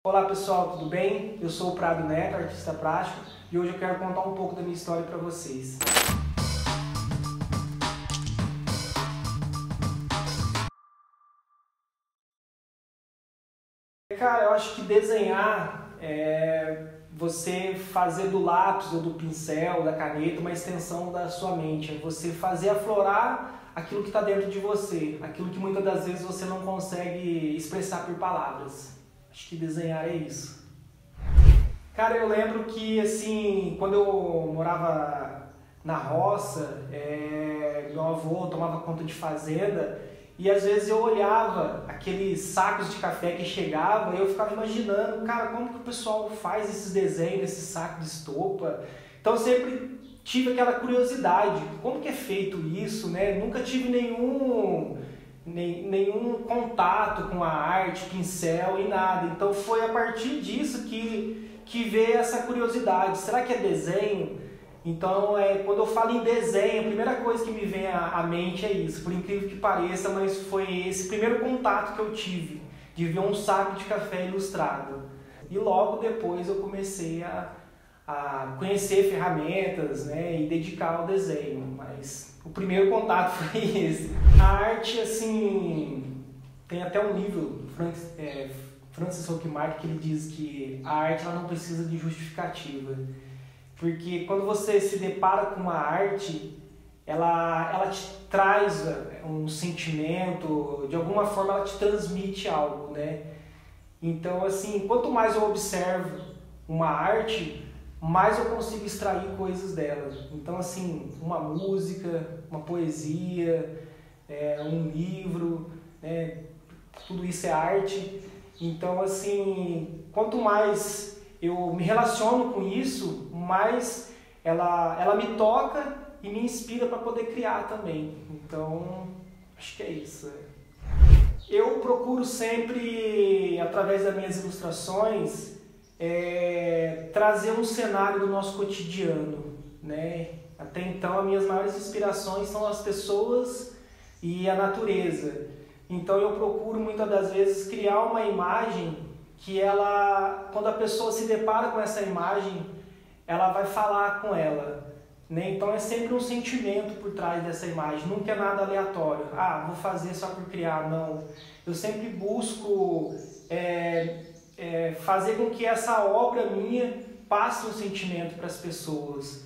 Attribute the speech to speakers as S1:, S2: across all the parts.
S1: Olá pessoal, tudo bem? Eu sou o Prado Neto, artista plástico, e hoje eu quero contar um pouco da minha história para vocês. Cara, eu acho que desenhar é você fazer do lápis ou do pincel, da caneta, uma extensão da sua mente. É você fazer aflorar aquilo que está dentro de você, aquilo que muitas das vezes você não consegue expressar por palavras. Acho que desenhar é isso. Cara, eu lembro que, assim, quando eu morava na roça, meu avô tomava conta de fazenda e às vezes eu olhava aqueles sacos de café que chegavam e eu ficava imaginando, cara, como que o pessoal faz esses desenhos, esses sacos de estopa? Então eu sempre tive aquela curiosidade, como que é feito isso, né? Nunca tive nenhum contato com a arte, pincel e nada. Então foi a partir disso que veio essa curiosidade. Será que é desenho? Então, quando eu falo em desenho, a primeira coisa que me vem à mente é isso. Por incrível que pareça, mas foi esse primeiro contato que eu tive de ver um saco de café ilustrado. E logo depois eu comecei a conhecer ferramentas, né, e dedicar ao desenho. Mas o primeiro contato foi esse. A arte, assim, tem até um livro, Francis Hockmark, que ele diz que a arte ela não precisa de justificativa. Porque quando você se depara com uma arte, ela te traz um sentimento, de alguma forma ela te transmite algo, né? Então, assim, quanto mais eu observo uma arte, mais eu consigo extrair coisas dela. Então, assim, uma música, uma poesia, um livro, né? Tudo isso é arte. Então, assim, quanto mais eu me relaciono com isso, mais ela me toca e me inspira para poder criar também. Então, acho que é isso. Eu procuro sempre, através das minhas ilustrações, trazer um cenário do nosso cotidiano, né? Até então, as minhas maiores inspirações são as pessoas e a natureza. Então, eu procuro, muitas das vezes, criar uma imagem que quando a pessoa se depara com essa imagem, ela vai falar com ela, né? Então é sempre um sentimento por trás dessa imagem, nunca é nada aleatório. Ah, vou fazer só por criar, não. Eu sempre busco fazer com que essa obra minha passe um sentimento para as pessoas.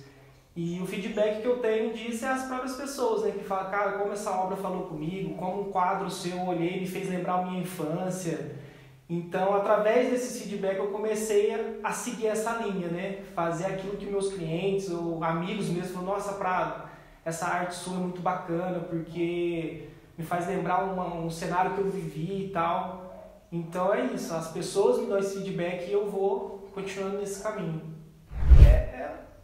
S1: E o feedback que eu tenho disso é as próprias pessoas, né? Que falam, cara, como essa obra falou comigo, como um quadro seu eu olhei e me fez lembrar a minha infância. Então, através desse feedback, eu comecei a seguir essa linha, né? Fazer aquilo que meus clientes ou amigos mesmo falaram, nossa, Prado, essa arte sua é muito bacana, porque me faz lembrar um cenário que eu vivi e tal. Então é isso, as pessoas me dão esse feedback e eu vou continuando nesse caminho.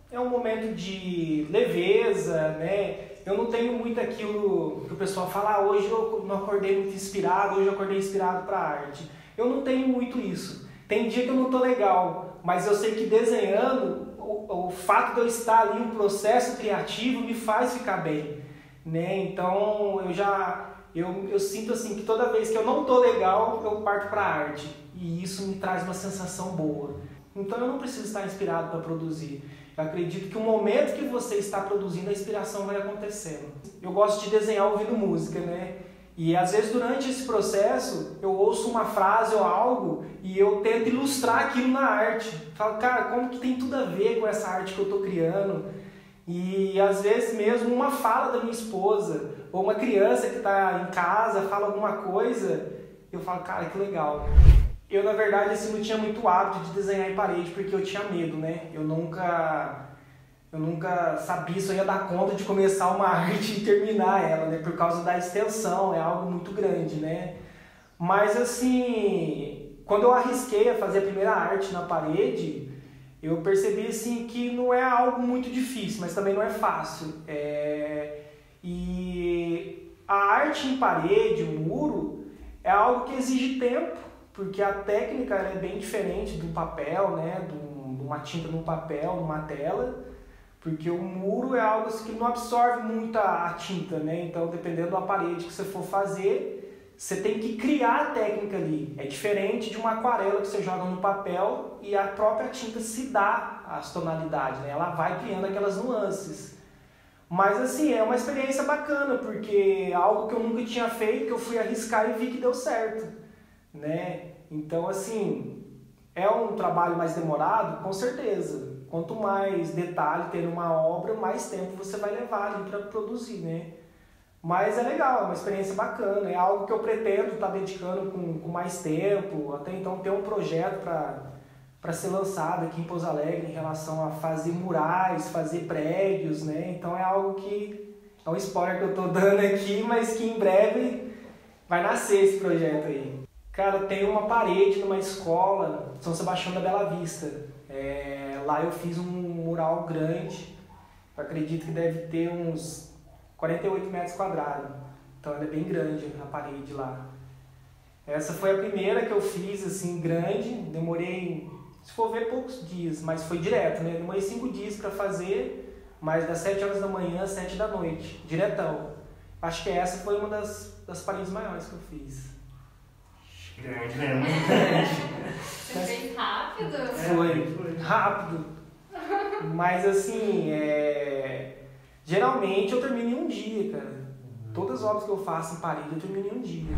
S1: É um momento de leveza, né? Eu não tenho muito aquilo que o pessoal fala, hoje eu não acordei muito inspirado, hoje eu acordei inspirado para a arte. Eu não tenho muito isso. Tem dia que eu não estou legal, mas eu sei que desenhando, o fato de eu estar ali, um processo criativo me faz ficar bem, né? Então eu sinto assim que toda vez que eu não estou legal, eu parto para a arte e isso me traz uma sensação boa. Então eu não preciso estar inspirado para produzir. Eu acredito que o momento que você está produzindo, a inspiração vai acontecendo. Eu gosto de desenhar ouvindo música, né? E às vezes durante esse processo eu ouço uma frase ou algo e eu tento ilustrar aquilo na arte. Falo, cara, como que tem tudo a ver com essa arte que eu estou criando? E às vezes mesmo uma fala da minha esposa ou uma criança que está em casa fala alguma coisa, eu falo, cara, que legal. Eu, na verdade, assim, não tinha muito hábito de desenhar em parede porque eu tinha medo, né? Eu nunca sabia se eu ia dar conta de começar uma arte e terminar ela, né? Por causa da extensão, é algo muito grande, né? Mas, assim, quando eu arrisquei a fazer a primeira arte na parede, eu percebi, assim, que não é algo muito difícil, mas também não é fácil. E a arte em parede, o muro, é algo que exige tempo, porque a técnica ela é bem diferente do papel, né? De uma tinta num papel, numa tela. Porque o muro é algo que não absorve muito a tinta, né? Então, dependendo da parede que você for fazer, você tem que criar a técnica ali. É diferente de uma aquarela que você joga no papel e a própria tinta se dá as tonalidades, né? Ela vai criando aquelas nuances. Mas assim, é uma experiência bacana, porque é algo que eu nunca tinha feito, que eu fui arriscar e vi que deu certo, né? Então assim, é um trabalho mais demorado? Com certeza. Quanto mais detalhe ter uma obra, mais tempo você vai levar ali para produzir, né? Mas é legal, é uma experiência bacana, é algo que eu pretendo estar dedicando com mais tempo, até então ter um projeto para ser lançado aqui em Pouso Alegre em relação a fazer murais, fazer prédios, né? Então é algo que é um spoiler que eu estou dando aqui, mas que em breve vai nascer esse projeto aí. Cara, tem uma parede numa escola, São Sebastião da Bela Vista. Lá eu fiz um mural grande, eu acredito que deve ter uns 48 metros quadrados, então ela é bem grande a parede lá. Essa foi a primeira que eu fiz assim grande, demorei, se for ver, poucos dias, mas foi direto, né? Demorei 5 dias para fazer, mas das 7 horas da manhã às 7 da noite, diretão. Acho que essa foi uma das paredes maiores que eu fiz.
S2: Grande, né? Muito grande.
S3: Você fez rápido?
S1: Foi rápido. Mas assim, geralmente eu termino em um dia, cara. Todas as obras que eu faço em parede eu termino em um dia.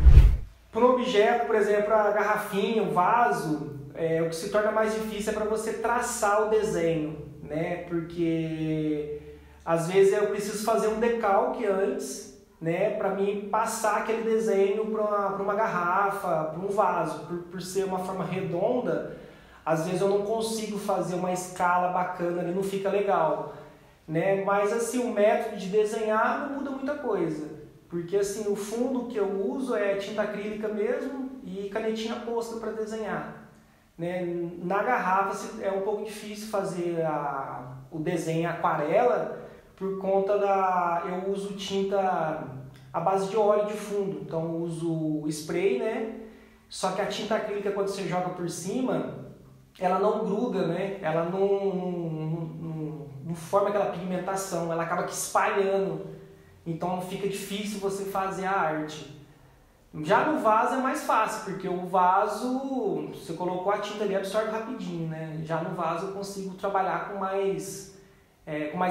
S1: Para um objeto, por exemplo, a garrafinha, o vaso, o que se torna mais difícil é para você traçar o desenho, né? Porque às vezes eu preciso fazer um decalque antes, né? Para mim passar aquele desenho para uma garrafa, para um vaso. Por ser uma forma redonda, às vezes eu não consigo fazer uma escala bacana ali, não fica legal, né? Mas assim, o método de desenhar não muda muita coisa, porque assim, o fundo que eu uso é tinta acrílica mesmo e canetinha posta para desenhar, né? Na garrafa é um pouco difícil fazer o desenho aquarela, por conta eu uso tinta à base de óleo de fundo, então eu uso spray, né? Só que a tinta acrílica, quando você joga por cima, ela não gruda, né? Ela não forma aquela pigmentação, ela acaba que espalhando, então fica difícil você fazer a arte. Já no vaso é mais fácil, porque o vaso, você colocou a tinta ali, absorve rapidinho, né? Já no vaso eu consigo trabalhar com mais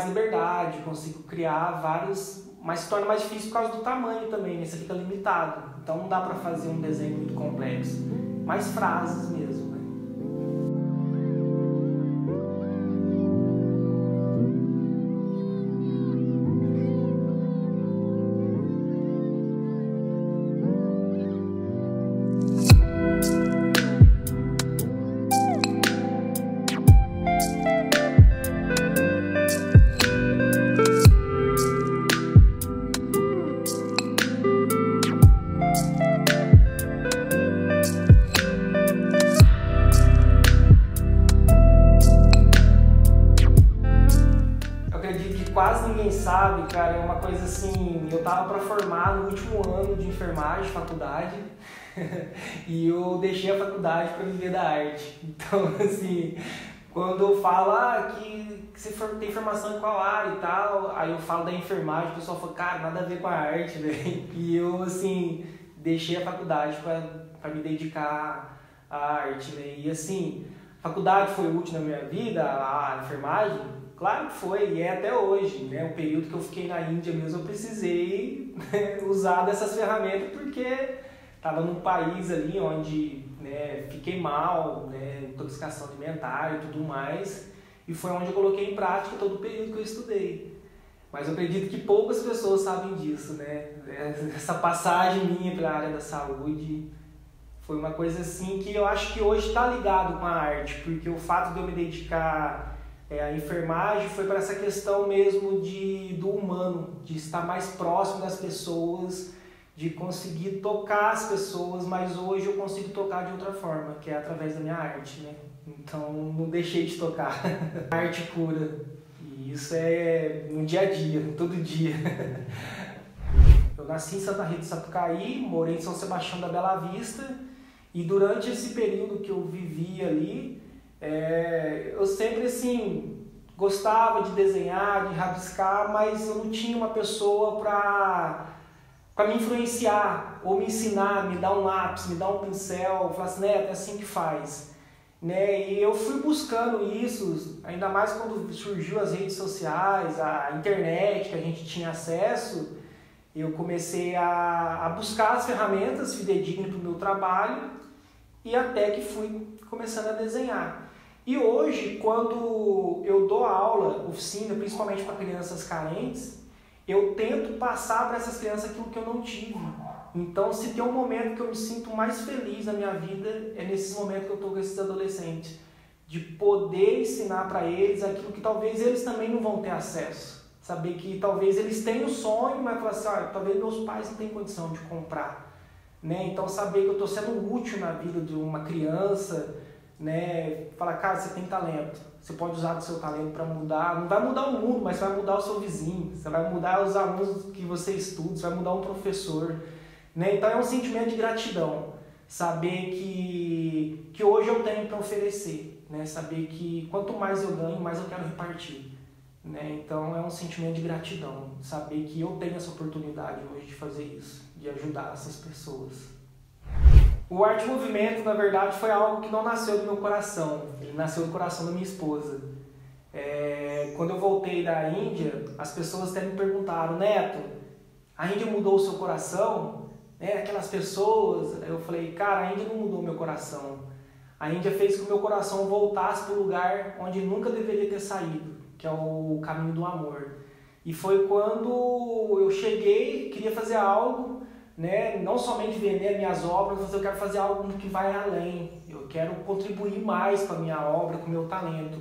S1: liberdade, consigo criar vários, mas se torna mais difícil por causa do tamanho também, né? Você fica limitado, então não dá para fazer um desenho muito complexo, mais frases mesmo, né? Quase ninguém sabe, cara, é uma coisa assim, eu tava para formar no último ano de enfermagem, faculdade, e eu deixei a faculdade para viver da arte. Então, assim, quando eu falo que você tem formação em qual área e tal, aí eu falo da enfermagem, o pessoal fala, cara, nada a ver com a arte, velho. E eu, assim, deixei a faculdade para me dedicar à arte, né? E assim, a faculdade foi útil na minha vida, a enfermagem. Claro que foi, e é até hoje, né? O período que eu fiquei na Índia mesmo, eu precisei, né, usar dessas ferramentas porque estava num país ali onde, né, fiquei mal, né, intoxicação alimentar e tudo mais, e foi onde eu coloquei em prática todo o período que eu estudei. Mas eu acredito que poucas pessoas sabem disso, né? Essa passagem minha pela área da saúde foi uma coisa assim que eu acho que hoje está ligado com a arte, porque o fato de eu me dedicar a enfermagem foi para essa questão mesmo do humano, de estar mais próximo das pessoas, de conseguir tocar as pessoas, mas hoje eu consigo tocar de outra forma, que é através da minha arte, né? Então não deixei de tocar. A arte cura, e isso é no dia a dia, todo dia. Eu nasci em Santa Rita do Sapucaí, morei em São Sebastião da Bela Vista, e durante esse período que eu vivi ali, eu sempre assim gostava de desenhar, de rabiscar, mas eu não tinha uma pessoa para me influenciar, ou me ensinar, me dar um lápis, me dar um pincel, falar assim, Neto, é assim que faz. Né? E eu fui buscando isso, ainda mais quando surgiu as redes sociais, a internet que a gente tinha acesso, eu comecei a buscar as ferramentas fidedignas para o meu trabalho e até que fui começando a desenhar. E hoje, quando eu dou aula, oficina, principalmente para crianças carentes, eu tento passar para essas crianças aquilo que eu não tive. Então, se tem um momento que eu me sinto mais feliz na minha vida, é nesses momentos que eu estou com esses adolescentes. De poder ensinar para eles aquilo que talvez eles também não vão ter acesso. Saber que talvez eles tenham sonho, mas falar assim, olha, talvez meus pais não tenham condição de comprar. Né? Então, saber que eu estou sendo útil na vida de uma criança, né? Falar, cara, você tem talento. Você pode usar o seu talento para mudar. Não vai mudar o mundo, mas vai mudar o seu vizinho. Você vai mudar os alunos que você estuda, você vai mudar um professor. Né? Então é um sentimento de gratidão, saber que hoje eu tenho para oferecer, né? Saber que quanto mais eu ganho, mais eu quero repartir. Né? Então é um sentimento de gratidão, saber que eu tenho essa oportunidade hoje de fazer isso, de ajudar essas pessoas. O Arte Movimento, na verdade, foi algo que não nasceu do meu coração, ele nasceu do coração da minha esposa. Quando eu voltei da Índia, as pessoas até me perguntaram, Neto, a Índia mudou o seu coração? Aquelas pessoas, eu falei, cara, a Índia não mudou meu coração. A Índia fez com que o meu coração voltasse para o lugar onde nunca deveria ter saído, que é o caminho do amor. E foi quando eu cheguei, queria fazer algo, né, não somente vender minhas obras, mas eu quero fazer algo que vai além. Eu quero contribuir mais com a minha obra, com o meu talento.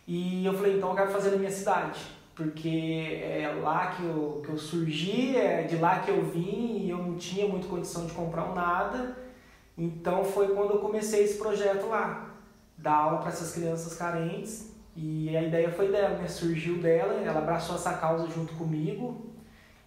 S1: E eu falei, então eu quero fazer na minha cidade. Porque é lá que eu surgi, é de lá que eu vim e eu não tinha muita condição de comprar nada. Então foi quando eu comecei esse projeto lá, dar aula para essas crianças carentes. E a ideia foi dela, né? Surgiu dela, ela abraçou essa causa junto comigo.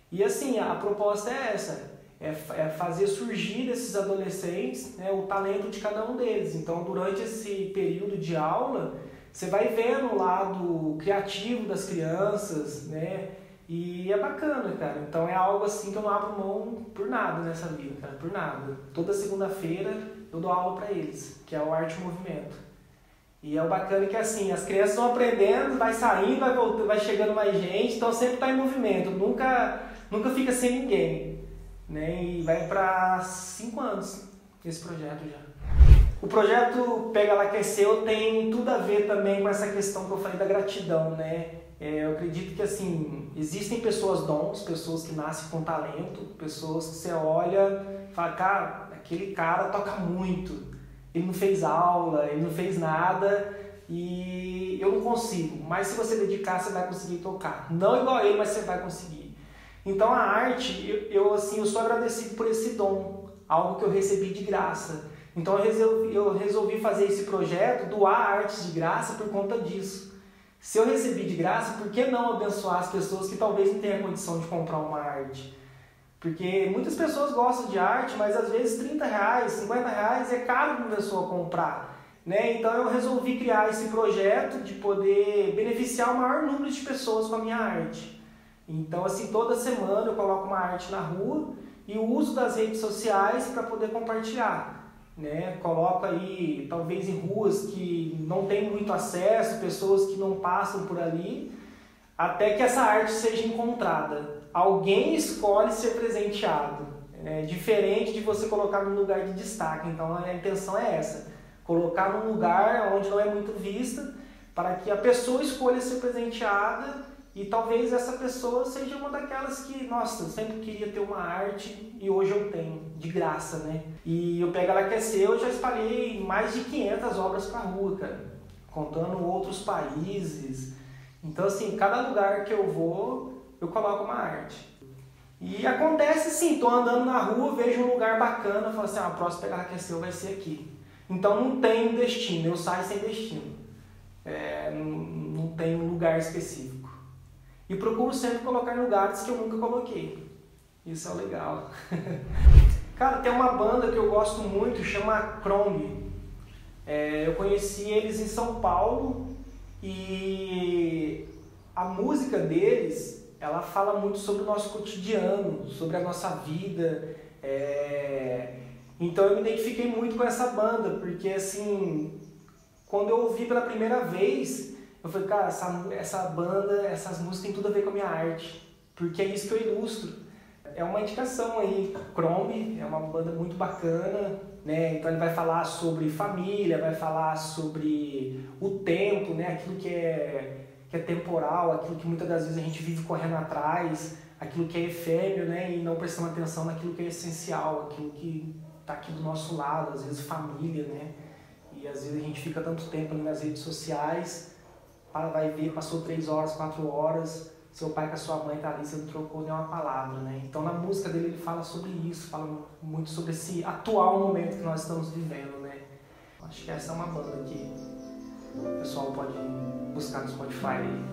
S1: E assim, a proposta é essa, é fazer surgir desses adolescentes, né, o talento de cada um deles. Então durante esse período de aula, você vai vendo o lado criativo das crianças, né? E é bacana, cara. Então é algo assim que eu não abro mão por nada nessa vida, cara, por nada. Toda segunda-feira eu dou aula para eles, que é o Arte Movimento. E é o bacana que assim, as crianças vão aprendendo, vai saindo, vai voltando, vai chegando mais gente, então sempre está em movimento, nunca fica sem ninguém, né? E vai para 5 anos esse projeto já. O projeto Pega Lá Que É Seu tem tudo a ver também com essa questão que eu falei da gratidão, né? Eu acredito que assim, existem pessoas dons, pessoas que nascem com talento, pessoas que você olha e fala, cara, aquele cara toca muito, ele não fez aula, ele não fez nada e eu não consigo, mas se você dedicar você vai conseguir tocar, não igual ele, mas você vai conseguir. Então a arte, eu sou agradecido por esse dom, algo que eu recebi de graça. Então eu resolvi fazer esse projeto, doar artes de graça por conta disso. Se eu recebi de graça, por que não abençoar as pessoas que talvez não tenham condição de comprar uma arte? Porque muitas pessoas gostam de arte, mas às vezes R$30, R$50 é caro para uma pessoa comprar. Né? Então eu resolvi criar esse projeto de poder beneficiar o maior número de pessoas com a minha arte. Então assim, toda semana eu coloco uma arte na rua e uso das redes sociais para poder compartilhar. Né? Coloco aí, talvez em ruas que não tem muito acesso, pessoas que não passam por ali, até que essa arte seja encontrada. Alguém escolhe ser presenteado, diferente de você colocar num lugar de destaque. Então a intenção é essa, colocar num lugar onde não é muito vista, para que a pessoa escolha ser presenteada. E talvez essa pessoa seja uma daquelas que, nossa, eu sempre queria ter uma arte e hoje eu tenho, de graça, né? E o Pega Lá Que É Seu, eu já espalhei mais de 500 obras pra rua, cara, contando outros países. Então, assim, cada lugar que eu vou, eu coloco uma arte. E acontece assim, tô andando na rua, vejo um lugar bacana, falo assim, o próximo Pega Lá Que É Seu vai ser aqui. Então não tem destino, eu saio sem destino. Não tem um lugar específico. E procuro sempre colocar em lugares que eu nunca coloquei. Isso é legal. Cara, tem uma banda que eu gosto muito, chama Krong. Eu conheci eles em São Paulo e a música deles ela fala muito sobre o nosso cotidiano, sobre a nossa vida. Então eu me identifiquei muito com essa banda, porque assim, quando eu ouvi pela primeira vez, eu falei, cara, essa banda, essas músicas têm tudo a ver com a minha arte, porque é isso que eu ilustro. É uma indicação aí, Chrome é uma banda muito bacana, né? Então ele vai falar sobre família, vai falar sobre o tempo, né? Aquilo que é temporal, aquilo que muitas das vezes a gente vive correndo atrás, aquilo que é efêmero, né? E não prestando atenção naquilo que é essencial, aquilo que está aqui do nosso lado, às vezes família, né? E às vezes a gente fica tanto tempo ali nas redes sociais, vai ver, passou 3 horas, 4 horas, seu pai com a sua mãe tá ali, você não trocou nenhuma palavra, né? Então na música dele ele fala sobre isso, fala muito sobre esse atual momento que nós estamos vivendo, né? Acho que essa é uma banda que o pessoal pode buscar no Spotify aí.